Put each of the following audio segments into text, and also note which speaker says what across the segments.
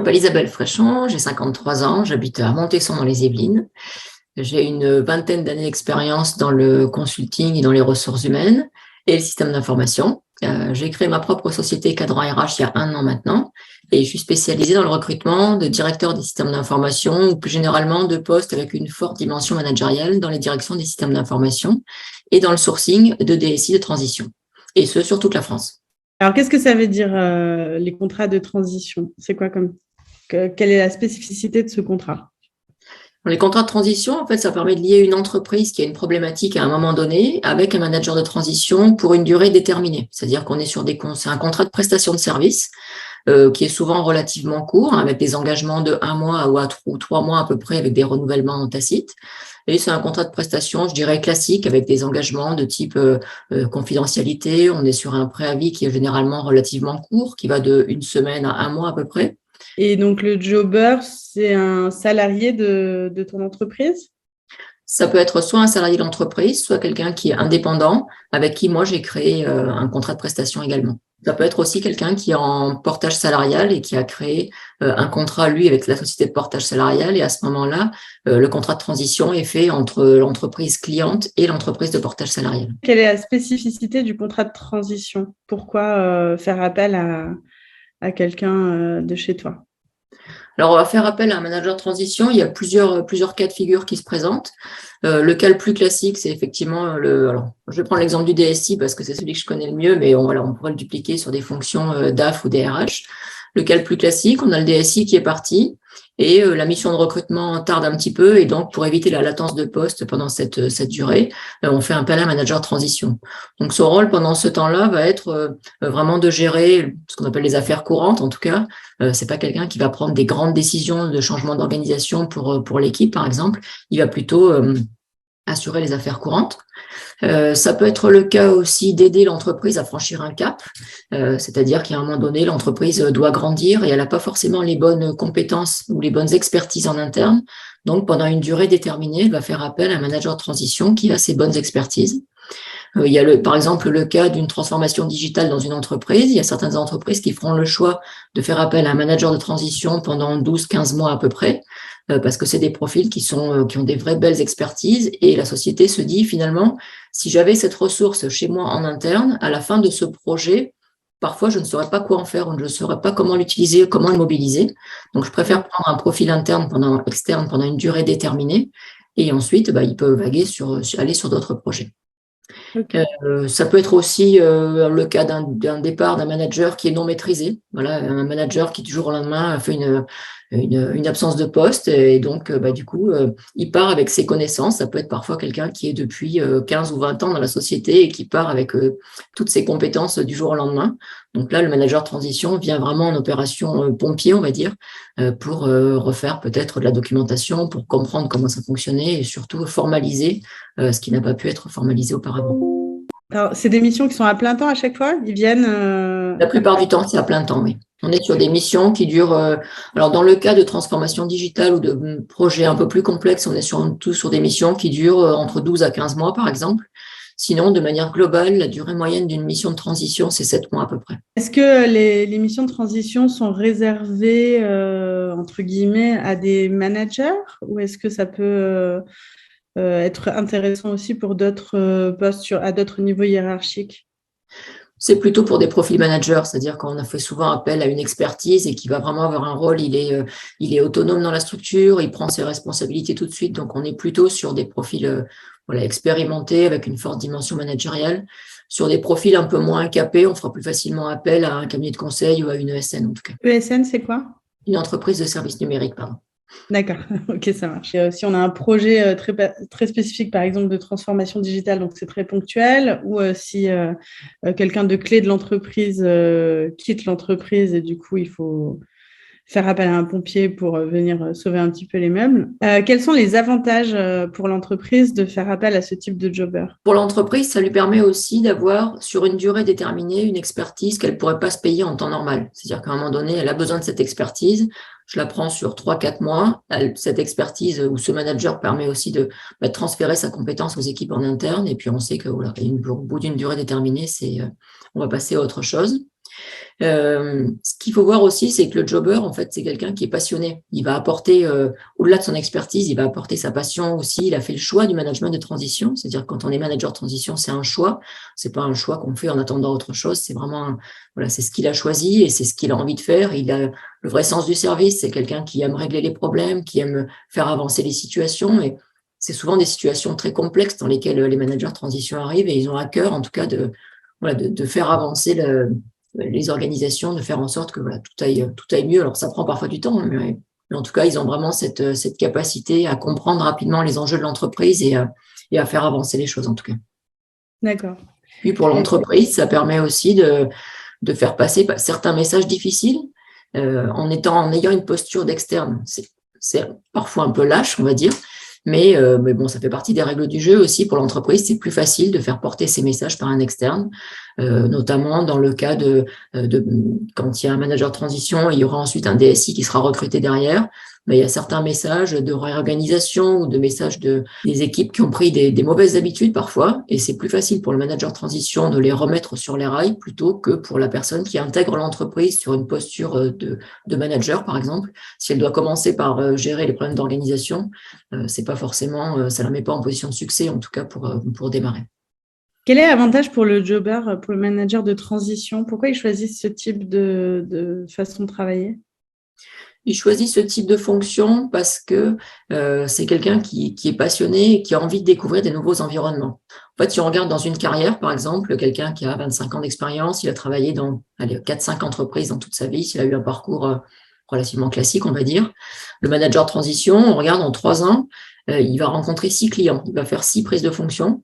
Speaker 1: m'appelle Isabelle Fréchon, j'ai 53 ans, j'habite à Montesson dans les Yvelines. J'ai une vingtaine d'années d'expérience dans le consulting et dans les ressources humaines et le système d'information. J'ai créé ma propre société Cadran RH il y a 1 an maintenant et je suis spécialisée dans le recrutement de directeurs des systèmes d'information ou plus généralement de postes avec une forte dimension managériale dans les directions des systèmes d'information et dans le sourcing de DSI de transition, et ce sur toute la France.
Speaker 2: Alors, qu'est-ce que ça veut dire les contrats de transition? C'est quoi quelle est la spécificité de ce contrat?
Speaker 1: Les contrats de transition, en fait, ça permet de lier une entreprise qui a une problématique à un moment donné avec un manager de transition pour une durée déterminée. C'est-à-dire qu'on est sur c'est un contrat de prestation de service qui est souvent relativement court, hein, avec des engagements de 1 mois ou 3 mois à peu près, avec des renouvellements tacites. Et c'est un contrat de prestation, je dirais, classique, avec des engagements de type confidentialité. On est sur un préavis qui est généralement relativement court, qui va de 1 semaine à 1 mois à peu près.
Speaker 2: Et donc, le jobber, c'est un salarié de ton entreprise?
Speaker 1: Ça peut être soit un salarié de l'entreprise, soit quelqu'un qui est indépendant, avec qui moi j'ai créé un contrat de prestation également. Ça peut être aussi quelqu'un qui est en portage salarial et qui a créé un contrat, lui, avec la société de portage salarial. Et à ce moment-là, le contrat de transition est fait entre l'entreprise cliente et l'entreprise de portage salarial.
Speaker 2: Quelle est la spécificité du contrat de transition? Pourquoi faire appel à quelqu'un de chez toi?
Speaker 1: Alors, on va faire appel à un manager de transition. Il y a plusieurs cas de figure qui se présentent. Le cas le plus classique, c'est effectivement alors, je vais prendre l'exemple du DSI parce que c'est celui que je connais le mieux, mais on pourrait le dupliquer sur des fonctions DAF ou DRH. Le cas le plus classique, on a le DSI qui est parti et la mission de recrutement tarde un petit peu, et donc pour éviter la latence de poste pendant cette durée, on fait appel à un manager de transition. Donc son rôle pendant ce temps-là va être vraiment de gérer ce qu'on appelle les affaires courantes. En tout cas, c'est pas quelqu'un qui va prendre des grandes décisions de changement d'organisation pour l'équipe, par exemple. Il va plutôt assurer les affaires courantes. Ça peut être le cas aussi d'aider l'entreprise à franchir un cap, c'est-à-dire qu'à un moment donné, l'entreprise doit grandir et elle n'a pas forcément les bonnes compétences ou les bonnes expertises en interne. Donc, pendant une durée déterminée, elle va faire appel à un manager de transition qui a ces bonnes expertises. Il y a par exemple le cas d'une transformation digitale dans une entreprise. Il y a certaines entreprises qui feront le choix de faire appel à un manager de transition pendant 12-15 mois à peu près, parce que c'est des profils qui ont des vraies belles expertises, et la société se dit finalement, si j'avais cette ressource chez moi en interne, à la fin de ce projet, parfois je ne saurais pas quoi en faire, ou je ne saurais pas comment l'utiliser, comment le mobiliser. Donc je préfère prendre un profil externe pendant une durée déterminée, et ensuite il peut vaguer aller sur d'autres projets.
Speaker 2: Okay.
Speaker 1: Ça peut être aussi le cas d'un départ d'un manager qui est non maîtrisé. Voilà, un manager qui du jour au lendemain fait une absence de poste, et donc du coup il part avec ses connaissances. Ça peut être parfois quelqu'un qui est depuis 15 ou 20 ans dans la société et qui part avec toutes ses compétences du jour au lendemain. Donc là, le manager de transition vient vraiment en opération pompier, on va dire, pour refaire peut-être de la documentation, pour comprendre comment ça fonctionnait et surtout formaliser ce qui n'a pas pu être formalisé auparavant.
Speaker 2: Alors, c'est des missions qui sont à plein temps à chaque fois? Ils viennent
Speaker 1: La plupart du temps, c'est à plein temps, oui. On est sur des missions qui durent… alors, dans le cas de transformation digitale ou de projets un peu plus complexes, on est surtout sur des missions qui durent entre 12 à 15 mois, par exemple. Sinon, de manière globale, la durée moyenne d'une mission de transition, c'est 7 mois à peu près.
Speaker 2: Est-ce que les missions de transition sont réservées, entre guillemets, à des managers, ou est-ce que ça peut être intéressant aussi pour d'autres postes à d'autres niveaux hiérarchiques?
Speaker 1: C'est plutôt pour des profils managers, c'est-à-dire qu'on a fait souvent appel à une expertise et qui va vraiment avoir un rôle, il est autonome dans la structure, il prend ses responsabilités tout de suite, donc on est plutôt sur des profils expérimentés avec une forte dimension managériale. Sur des profils un peu moins capés, on fera plus facilement appel à un cabinet de conseil ou à une ESN en tout cas.
Speaker 2: ESN, c'est quoi?
Speaker 1: Une entreprise de services numériques, pardon.
Speaker 2: D'accord, ok, ça marche. Si on a un projet très spécifique, par exemple, de transformation digitale, donc c'est très ponctuel, ou si quelqu'un de clé de l'entreprise quitte l'entreprise et du coup, il faut faire appel à un pompier pour venir sauver un petit peu les meubles. Quels sont les avantages pour l'entreprise de faire appel à ce type de jobber?
Speaker 1: Pour l'entreprise, ça lui permet aussi d'avoir, sur une durée déterminée, une expertise qu'elle ne pourrait pas se payer en temps normal. C'est-à-dire qu'à un moment donné, elle a besoin de cette expertise. Je la prends sur 3-4 mois. Cette expertise ou ce manager permet aussi de transférer sa compétence aux équipes en interne. Et puis, on sait que au bout d'une durée déterminée, on va passer à autre chose. Ce qu'il faut voir aussi, c'est que le jobber, en fait, c'est quelqu'un qui est passionné. Il va apporter, au-delà de son expertise, il va apporter sa passion aussi. Il a fait le choix du management de transition. C'est-à-dire que quand on est manager de transition, c'est un choix. C'est pas un choix qu'on fait en attendant autre chose. C'est vraiment, voilà, c'est ce qu'il a choisi et c'est ce qu'il a envie de faire. Il a le vrai sens du service. C'est quelqu'un qui aime régler les problèmes, qui aime faire avancer les situations. Et c'est souvent des situations très complexes dans lesquelles les managers de transition arrivent et ils ont à cœur, en tout cas, voilà, de faire avancer les organisations, de faire en sorte que voilà, tout aille mieux. Alors, ça prend parfois du temps, mais en tout cas, ils ont vraiment cette capacité à comprendre rapidement les enjeux de l'entreprise et à faire avancer les choses, en tout cas.
Speaker 2: D'accord.
Speaker 1: Puis, pour l'entreprise, ça permet aussi de faire passer certains messages difficiles en ayant une posture d'externe. C'est parfois un peu lâche, on va dire, mais bon, ça fait partie des règles du jeu aussi pour l'entreprise. C'est plus facile de faire porter ces messages par un externe, notamment dans le cas de quand il y a un manager de transition, il y aura ensuite un DSI qui sera recruté derrière. Mais il y a certains messages de réorganisation ou de messages des équipes qui ont pris des mauvaises habitudes parfois, et c'est plus facile pour le manager de transition de les remettre sur les rails plutôt que pour la personne qui intègre l'entreprise sur une posture de manager, par exemple. Si elle doit commencer par gérer les problèmes d'organisation, c'est pas forcément, ça la met pas en position de succès, en tout cas pour démarrer.
Speaker 2: Quel est l'avantage pour le jobber, pour le manager de transition? Pourquoi ils choisissent ce type de façon de travailler?
Speaker 1: Il choisit ce type de fonction parce que c'est quelqu'un qui est passionné et qui a envie de découvrir des nouveaux environnements. En fait, si on regarde dans une carrière, par exemple, quelqu'un qui a 25 ans d'expérience, il a travaillé dans 4-5 entreprises dans toute sa vie, il a eu un parcours relativement classique, on va dire. Le manager de transition, on regarde en 3 ans, il va rencontrer 6 clients, il va faire 6 prises de fonction.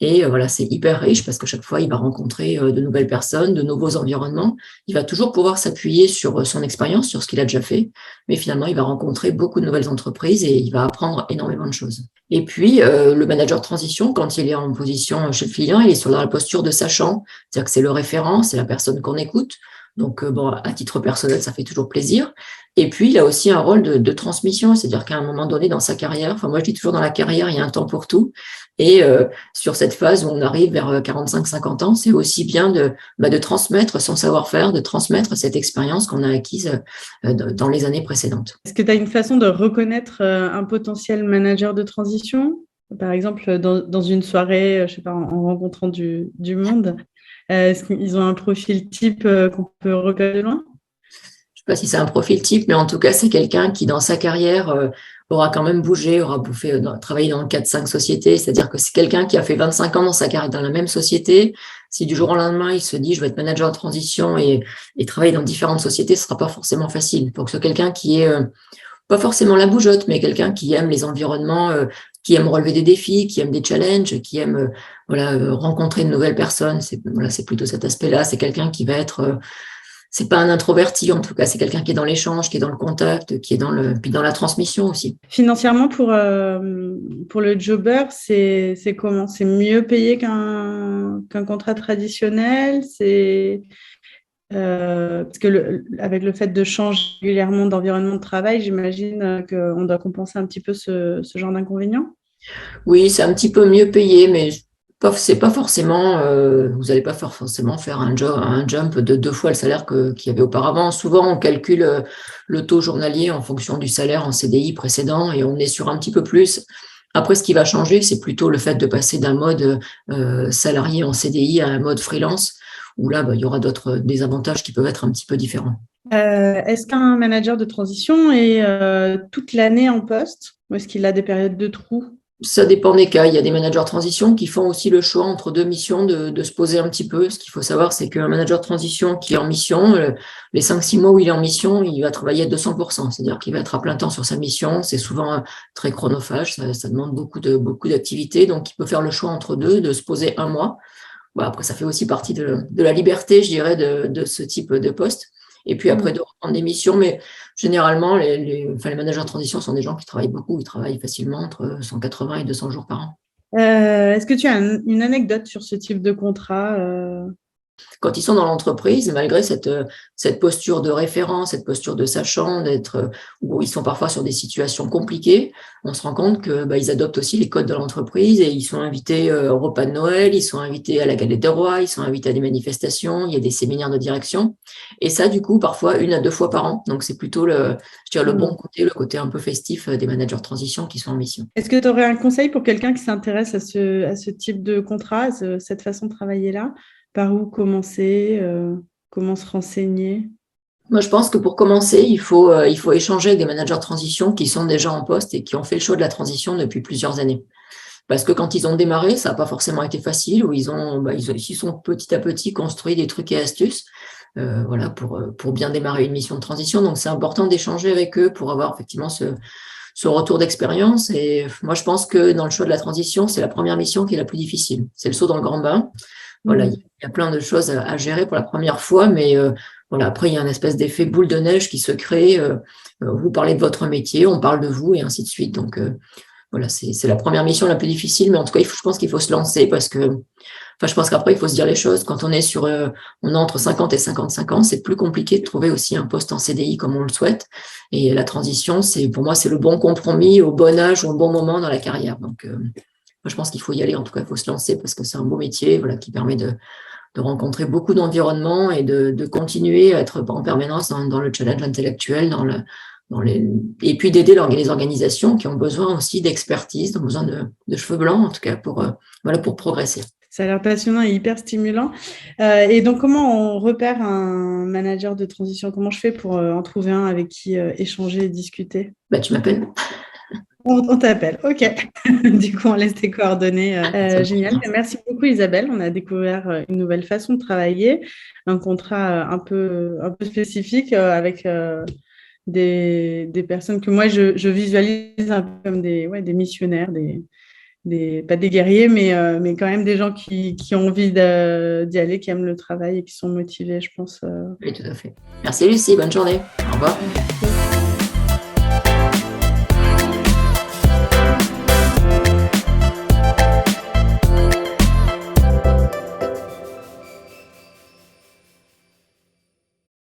Speaker 1: Et voilà, c'est hyper riche parce que chaque fois, il va rencontrer de nouvelles personnes, de nouveaux environnements. Il va toujours pouvoir s'appuyer sur son expérience, sur ce qu'il a déjà fait. Mais finalement, il va rencontrer beaucoup de nouvelles entreprises et il va apprendre énormément de choses. Et puis, le manager de transition, quand il est en position chez le client, il est sur la posture de sachant. C'est-à-dire que c'est le référent, c'est la personne qu'on écoute. Donc, bon, à titre personnel, ça fait toujours plaisir. Et puis, il a aussi un rôle de transmission, c'est-à-dire qu'à un moment donné dans sa carrière, enfin moi je dis toujours dans la carrière, il y a un temps pour tout. Et sur cette phase où on arrive vers 45-50 ans, c'est aussi bien de transmettre son savoir-faire, de transmettre cette expérience qu'on a acquise dans les années précédentes.
Speaker 2: Est-ce que tu as une façon de reconnaître un potentiel manager de transition? Par exemple, dans une soirée, je ne sais pas, en rencontrant du monde, est-ce qu'ils ont un profil type qu'on peut repérer de loin?
Speaker 1: Je ne sais pas si c'est un profil type, mais en tout cas, c'est quelqu'un qui, dans sa carrière, aura quand même bougé, aura travaillé dans 4-5 sociétés. C'est-à-dire que c'est quelqu'un qui a fait 25 ans dans sa carrière dans la même société. Si du jour au lendemain, il se dit, je vais être manager de transition et travailler dans différentes sociétés, ce ne sera pas forcément facile. Il faut que ce soit quelqu'un qui est pas forcément la bougeotte, mais quelqu'un qui aime les environnements, qui aime relever des défis, qui aime des challenges, qui aime rencontrer de nouvelles personnes. C'est plutôt cet aspect-là. C'est quelqu'un qui va être c'est pas un introverti, en tout cas, c'est quelqu'un qui est dans l'échange, qui est dans le contact, qui est puis dans la transmission aussi.
Speaker 2: Financièrement, pour le jobber, c'est comment? C'est mieux payé qu'un contrat traditionnel? Parce que avec le fait de changer régulièrement d'environnement de travail, j'imagine qu'on doit compenser un petit peu ce genre d'inconvénients.
Speaker 1: Oui, c'est un petit peu mieux payé, mais c'est pas forcément, vous n'allez pas forcément faire un jump de 2 fois le salaire qu'il y avait auparavant. Souvent, on calcule le taux journalier en fonction du salaire en CDI précédent et on est sur un petit peu plus. Après, ce qui va changer, c'est plutôt le fait de passer d'un mode salarié en CDI à un mode freelance, où là, il y aura des avantages qui peuvent être un petit peu différents.
Speaker 2: Est-ce qu'un manager de transition est toute l'année en poste ou est-ce qu'il a des périodes de trou?
Speaker 1: Ça dépend des cas. Il y a des managers de transition qui font aussi le choix entre 2 missions de se poser un petit peu. Ce qu'il faut savoir, c'est qu'un manager de transition qui est en mission, les 5-6 mois où il est en mission, il va travailler à 200%. C'est-à-dire qu'il va être à plein temps sur sa mission. C'est souvent très chronophage. Ça demande beaucoup d'activités. Donc, il peut faire le choix entre deux, de se poser un mois. Bon, après, ça fait aussi partie de la liberté, je dirais, de ce type de poste. Et puis après, de reprendre des missions. Mais généralement, les managers de transition sont des gens qui travaillent beaucoup. Ils travaillent facilement entre 180 et 200 jours par an.
Speaker 2: Est-ce que tu as une anecdote sur ce type de contrat
Speaker 1: Quand ils sont dans l'entreprise, malgré cette posture de référent, cette posture de sachant, où ils sont parfois sur des situations compliquées, on se rend compte que ils adoptent aussi les codes de l'entreprise et ils sont invités au repas de Noël, ils sont invités à la galette des rois, ils sont invités à des manifestations, il y a des séminaires de direction. Et ça, du coup, parfois 1 à 2 fois par an. Donc, c'est plutôt je dirais, le bon côté, le côté un peu festif des managers de transition qui sont en mission.
Speaker 2: Est-ce que tu aurais un conseil pour quelqu'un qui s'intéresse à ce type de contrat, cette façon de travailler-là? Par où commencer? Comment se renseigner?
Speaker 1: Moi, je pense que pour commencer, il faut échanger avec des managers de transition qui sont déjà en poste et qui ont fait le choix de la transition depuis plusieurs années. Parce que quand ils ont démarré, ça n'a pas forcément été facile, où ils sont petit à petit construit des trucs et astuces, voilà, pour bien démarrer une mission de transition. Donc, c'est important d'échanger avec eux pour avoir effectivement ce retour d'expérience. Et moi, je pense que dans le choix de la transition, c'est la première mission qui est la plus difficile. C'est le saut dans le grand bain. Voilà, il y a plein de choses à gérer pour la première fois, mais voilà, après, il y a une espèce d'effet boule de neige qui se crée. Vous parlez de votre métier, on parle de vous et ainsi de suite. Donc, voilà, c'est la première mission la plus difficile, mais en tout cas, je pense qu'il faut se lancer parce que, enfin, je pense qu'après, il faut se dire les choses. Quand on est on a entre 50 et 55 ans, c'est plus compliqué de trouver aussi un poste en CDI comme on le souhaite. Et la transition, pour moi, c'est le bon compromis au bon âge, au bon moment dans la carrière. Donc, moi, je pense qu'il faut y aller. En tout cas, il faut se lancer parce que c'est un beau métier, voilà, qui permet de rencontrer beaucoup d'environnements et de continuer à être en permanence dans le challenge intellectuel, et puis d'aider les organisations qui ont besoin aussi d'expertise, ont besoin de cheveux blancs, en tout cas, pour progresser.
Speaker 2: Ça a l'air passionnant et hyper stimulant. Et donc, comment on repère un manager de transition? Comment je fais pour en trouver un avec qui échanger et discuter?
Speaker 1: Tu m'appelles.
Speaker 2: On t'appelle, ok. Du coup, on laisse tes coordonnées. Génial. Merci beaucoup, Isabelle. On a découvert une nouvelle façon de travailler, un contrat un peu spécifique avec des personnes que moi, je visualise un peu comme des missionnaires, pas des guerriers, mais quand même des gens qui ont envie d'y aller, qui aiment le travail et qui sont motivés, je pense.
Speaker 1: Oui, tout à fait. Merci, Lucie. Bonne journée. Au revoir.
Speaker 2: Merci.